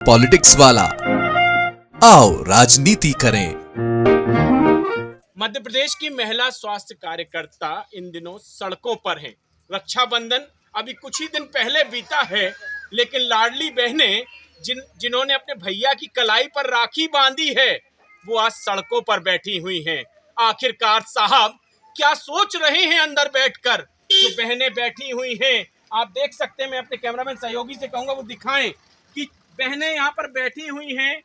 Politics वाला, आओ राजनीति करें। मध्य प्रदेश की महिला स्वास्थ्य कार्यकर्ता इन दिनों सड़कों पर हैं। रक्षाबंधन अभी कुछ ही दिन पहले बीता है, लेकिन लाडली बहनें जिन्होंने अपने भैया की कलाई पर राखी बांधी है, वो आज सड़कों पर बैठी हुई हैं। आखिरकार साहब क्या सोच रहे हैं अंदर बैठकर जो बहनें बैठी हुई हैं? आप देख सकते हैं, मैं अपने कैमरामैन सहयोगी से कहूंगा वो दिखाएं कि बहनें यहाँ पर बैठी हुई हैं,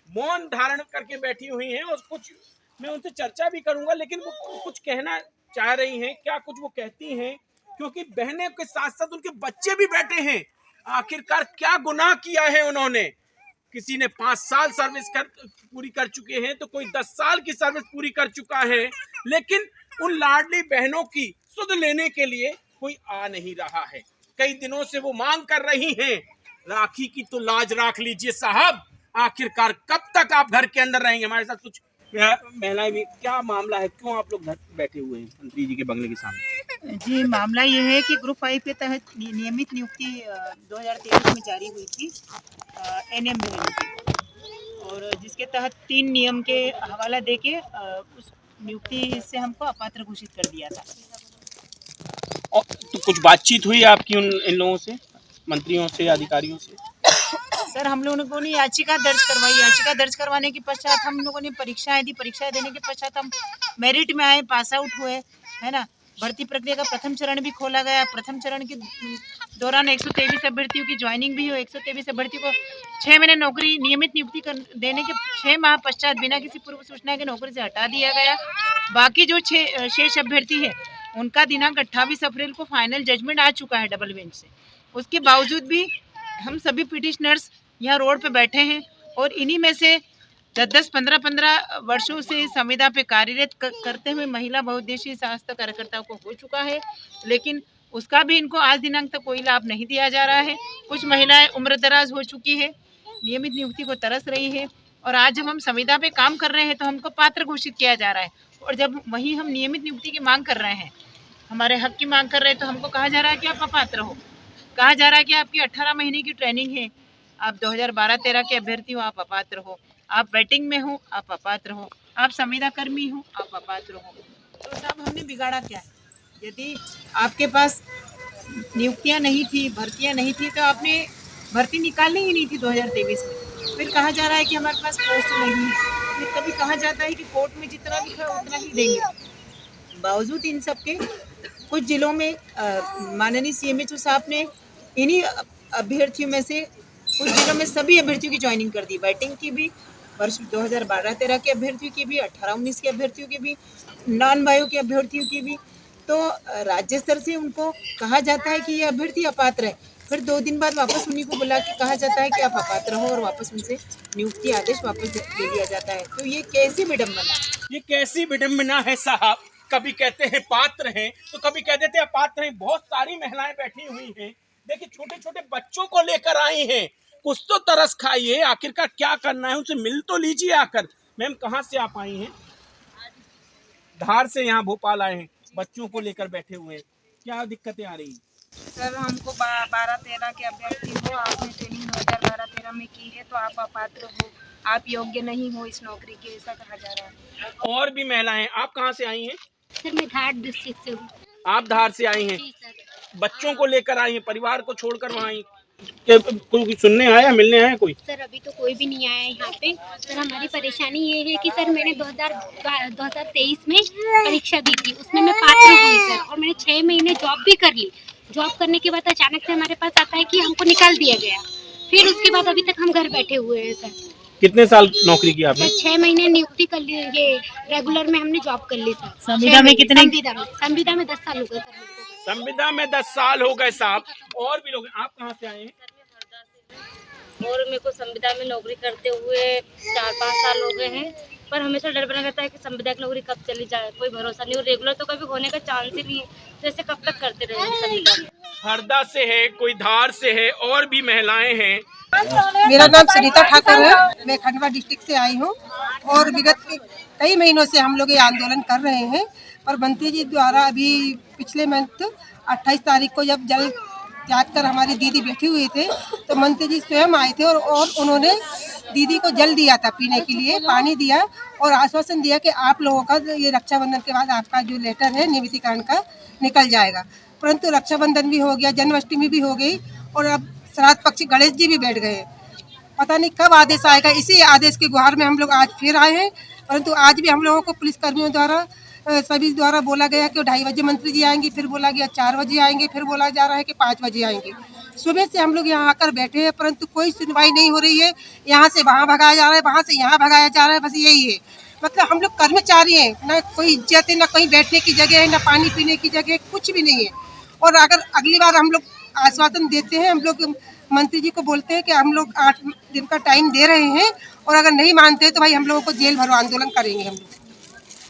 मौन धारण करके बैठी हुई हैं। और कुछ मैं उनसे चर्चा भी करूंगा, लेकिन वो कुछ कहना चाह रही हैं। क्या कुछ वो कहती हैं, क्योंकि बहनें के साथ साथ उनके बच्चे भी बैठे हैं। आखिरकार क्या गुनाह किया है उन्होंने? किसी ने 5 साल सर्विस पूरी कर चुके हैं, तो कोई 10 साल की सर्विस पूरी कर चुका है, लेकिन उन लाडली बहनों की सुध लेने के लिए कोई आ नहीं रहा है। कई दिनों से वो मांग कर रही हैं, राखी की तो लाज राख लीजिए साहब। आखिरकार कब तक आप घर के अंदर रहेंगे? हमारे साथ कुछ महिलाएं भी, क्या मामला है, क्यों आप लोग घर बैठे हुए हैं मंत्री जी के बंगले के सामने? जी, मामला ये है कि ग्रुप 5 के तहत नियमित नियुक्ति 2023 में जारी हुई थी एनएम की, और जिसके तहत 3 नियम के हवाला देके उस नियुक्ति से हमको अपात्र घोषित कर दिया था। और तो कुछ बातचीत हुई आपकी इन लोगों से, मंत्रियों से, अधिकारियों से? सर, हम लोगों ने याचिका दर्ज करवाई। याचिका दर्ज करवाने के पश्चात हम लोगों ने परीक्षाएं दी। परीक्षा देने के पश्चात हम मेरिट में आए, पास आउट हुए, है ना। भर्ती प्रक्रिया का प्रथम चरण भी खोला गया। प्रथम चरण के दौरान 123 अभ्यर्थियों की ज्वाइनिंग भी हुई। 123 अभ्यर्थियों को 6 महीने नौकरी, नियमित नियुक्ति देने के 6 माह पश्चात बिना किसी पूर्व सूचना के नौकरी से हटा दिया गया। बाकी जो 6 शेष अभ्यर्थी है, उनका दिनांक 28 अप्रैल को फाइनल जजमेंट आ चुका है डबल बेंच से। उसके बावजूद भी हम सभी पिटिशनर्स यहाँ रोड पे बैठे हैं, और इन्हीं में से 10-10, 15-15 वर्षों से संविदा पे कार्यरत करते हुए महिला बहुउद्देशीय स्वास्थ्य कार्यकर्ताओं को हो चुका है, लेकिन उसका भी इनको आज दिनांक तक कोई लाभ नहीं दिया जा रहा है। कुछ महिलाएं उम्रदराज हो चुकी है, नियमित नियुक्ति को तरस रही है, और आज जब हम संविदा पे काम कर रहे हैं तो हमको पात्र घोषित किया जा रहा है। और जब वहीं हम नियमित नियुक्ति की मांग कर रहे हैं, हमारे हक की मांग कर रहे हैं, तो हमको कहा जा रहा है कि आप अपात्र हो। कहा जा रहा है कि आपकी 18 महीने की ट्रेनिंग है, आप 2012-13 के अभ्यर्थी हो, आप अपात्र हो। आप वेटिंग में हो, आप अपात्र हो। आप संविदा कर्मी हो, आप अपात्र हो। तो साहब, हमने बिगाड़ा क्या है? यदि आपके पास नियुक्तियां नहीं थी, भर्तियां नहीं थी, तो आपने भर्ती निकालनी ही नहीं थी 2023 में। फिर कहा जा रहा है कि हमारे पास पोस्ट नहीं है। फिर कभी कहा जाता है कि कोर्ट में जितना लिखा है उतना ही देंगे। बावजूद इन सब के कुछ जिलों में माननीय CMHO साहब ने इन्हीं अभ्यर्थियों में से कुछ जिलों में सभी अभ्यर्थियों की ज्वाइनिंग कर दी। वेटिंग की भी, वर्ष 2012-13 के अभ्यर्थियों की भी, 18-19 के अभ्यर्थियों की भी, नॉन बायो के अभ्यर्थियों की भी। तो राज्य स्तर से उनको कहा जाता है कि ये अभ्यर्थी अपात्र है। फिर 2 दिन बाद वापस उन्हीं को बुला के कहा जाता है कि आप अपात्र हो, और वापस उनसे नियुक्ति आदेश वापस दे दिया जाता है। तो ये कैसी विडम्बना है? ये कैसी विडम्बना है साहब? कभी कहते हैं पात्र हैं, तो कभी कह देते हैं अपात्र हैं। बहुत सारी महिलाएं बैठी हुई हैं, देखिए छोटे छोटे बच्चों को लेकर आई हैं। कुछ तो तरस खाइए, आखिरकार क्या करना है, उनसे मिल तो लीजिए आकर। मैम, कहाँ से आप आई हैं? धार से यहाँ भोपाल आए हैं, बच्चों को लेकर बैठे हुए हैं। क्या दिक्कतें आ रही हैं? सर, हमको 12-13 के अभ्यर्थी हो, आपने ट्रेनिंग 2012-13 में की है, तो आप अपात्र हो, आप योग्य नहीं हो इस नौकरी के, ऐसा कहा जा रहा है। और भी महिलाएं, आप कहाँ से आई हैं? सर, मैं धार डिस्ट्रिक्ट से हूँ। आप धार से आई हैं? जी सर। बच्चों को लेकर आई हैं, परिवार को छोड़कर वहाँ आई? कोई सुनने आया, मिलने आया कोई? सर, अभी तो कोई भी नहीं आया है यहाँ पे। सर, हमारी परेशानी ये है कि सर, मैंने 2023 में परीक्षा दी थी, उसमें मैं पात्र हुई सर, और मैंने 6 महीने जॉब भी कर ली। जॉब करने के बाद अचानक से हमारे पास आता है कि हमको निकाल दिया गया। फिर उसके बाद अभी तक हम घर बैठे हुए हैं सर। कितने साल नौकरी की आपने? 6 महीने नियुक्ति कर ली, ये रेगुलर में हमने जॉब कर ली सर। संविदा में कितने? संविदा में 10 साल हो गए सर। संविदा में 10 साल हो गए साहब। और भी लोग, आप कहाँ से आए हैं? और मेरे को संविदा में नौकरी करते हुए 4-5 साल हो गए हैं, पर हमेशा डर बना रहता है कि संविदा की नौकरी कब चली जाए, कोई भरोसा नहीं। और रेगुलर तो कभी होने का चांस ही नहीं है, तो ऐसे कब तक करते रहेंगे संविदा में। हरदा से है, कोई धार से है, और भी महिलाएं हैं। मेरा नाम सुनीता ठाकुर है, मैं खंडवा डिस्ट्रिक्ट से आई हूँ, और विगत कई महीनों से हम लोग ये आंदोलन कर रहे हैं। और मंत्री जी द्वारा अभी पिछले मंथ 28 तारीख को जब जल त्याग कर हमारी दीदी बैठी हुई थे, तो मंत्री जी स्वयं आए थे और उन्होंने दीदी को जल दिया था पीने के लिए, पानी दिया और आश्वासन दिया कि आप लोगों का ये रक्षाबंधन के बाद आपका जो लेटर है नियमितीकरण का निकल जाएगा। परंतु रक्षाबंधन भी हो गया, जन्माष्टमी भी हो गई और अब श्राद्ध पक्षी गणेश जी भी बैठ गए। पता नहीं कब आदेश आएगा। इसी आदेश की गुहार में हम लोग आज फिर आए हैं, परंतु आज भी हम लोगों को पुलिस कर्मियों द्वारा सभी द्वारा बोला गया कि 2:30 बजे मंत्री जी आएंगे, फिर बोला गया 4 बजे आएंगे, फिर बोला जा रहा है कि 5 बजे आएंगे। सुबह से हम लोग यहाँ आकर बैठे हैं, परंतु कोई सुनवाई नहीं हो रही है। यहाँ से वहाँ भगाया जा रहा है, वहाँ से यहाँ भगाया जा रहा है, बस यही है। मतलब हम लोग कर्मचारी हैं, ना कोई इज्जत है, ना कहीं बैठने की जगह है, ना पानी पीने की जगह, कुछ भी नहीं है। और अगर अगली बार हम लोग आश्वासन देते हैं, हम लोग मंत्री जी को बोलते हैं कि हम लोग 8 दिन का टाइम दे रहे हैं और अगर नहीं मानते तो भाई हम लोगों को जेल भरो आंदोलन करेंगे। हम लोग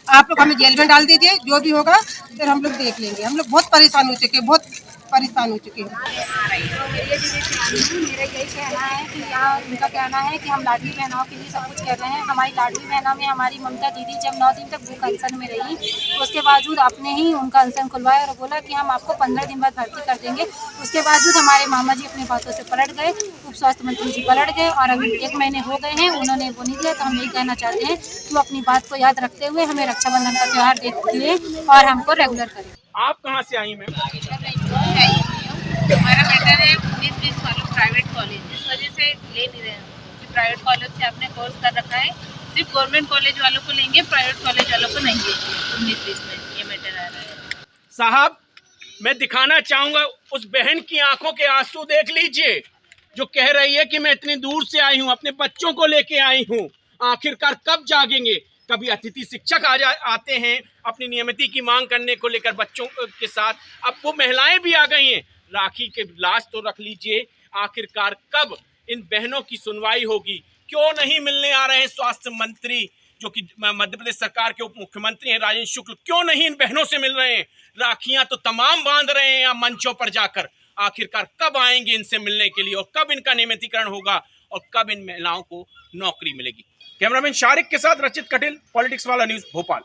आप लोग हमें जेल में डाल दीजिए, जो भी होगा फिर हम लोग देख लेंगे। हम लोग बहुत परेशान हो चुके हैं, बहुत परेशान हो चुके हैं। मेरा यही कहना है कि यहाँ उनका कहना है कि हम लाडली बहनों के लिए सब कुछ कर रहे हैं। हमारी लाडली बहनों में हमारी ममता दीदी जब 9 दिन तक भूख अनशन में रही, उसके बावजूद आपने ही उनका अनशन खुलवाया और बोला कि हम आपको 15 दिन बाद भर्ती कर देंगे। उसके बावजूद हमारे मामा जी अपने बातों से पलट गए, उप स्वास्थ्य मंत्री जी पलट गए और अभी 1 महीने हो गए हैं, उन्होंने वो नहीं दिया। तो हम यही कहना चाहते हैं कि वो अपनी बात को याद रखते हुए हमें रक्षाबंधन का त्यौहार दें और हमको रेगुलर करें। आप कहाँ से आई मैम? हमारा बेटर है 19-20 वालों प्राइवेट कॉलेज, इस वजह से ले नहीं रहे हैं कि प्राइवेट कॉलेज से आपने कोर्स कर रखा है, सिर्फ गवर्नमेंट कॉलेज वालों को लेंगे, प्राइवेट कॉलेज वालों को नहीं लेंगे। 19-20 में ये मैटर आ रहा है। साहब, मैं दिखाना चाहूँगा, उस बहन की आंखों के आंसू देख लीजिए जो कह रही है कि मैं इतनी दूर से आई हूँ, अपने बच्चों को लेके आई हूँ। आखिरकार कब जागेंगे? कभी अतिथि शिक्षक आते हैं अपनी नियमिती की मांग करने को लेकर बच्चों के साथ, अब वो महिलाएं भी आ गई हैं। राखी के लाश तो रख लीजिए, आखिरकार कब इन बहनों की सुनवाई होगी? क्यों नहीं मिलने आ रहे हैं स्वास्थ्य मंत्री जो कि मध्य प्रदेश सरकार के उप मुख्यमंत्री हैं राजेंद्र शुक्ल? क्यों नहीं इन बहनों से मिल रहे हैं? राखियां तो तमाम बांध रहे हैं यहाँ मंचों पर जाकर। आखिरकार कब आएंगे इनसे मिलने के लिए और कब इनका नियमितीकरण होगा और कब इन महिलाओं को नौकरी मिलेगी? कैमरामैन शारिक के साथ रचित कटिल, पॉलिटिक्स वाला न्यूज, भोपाल।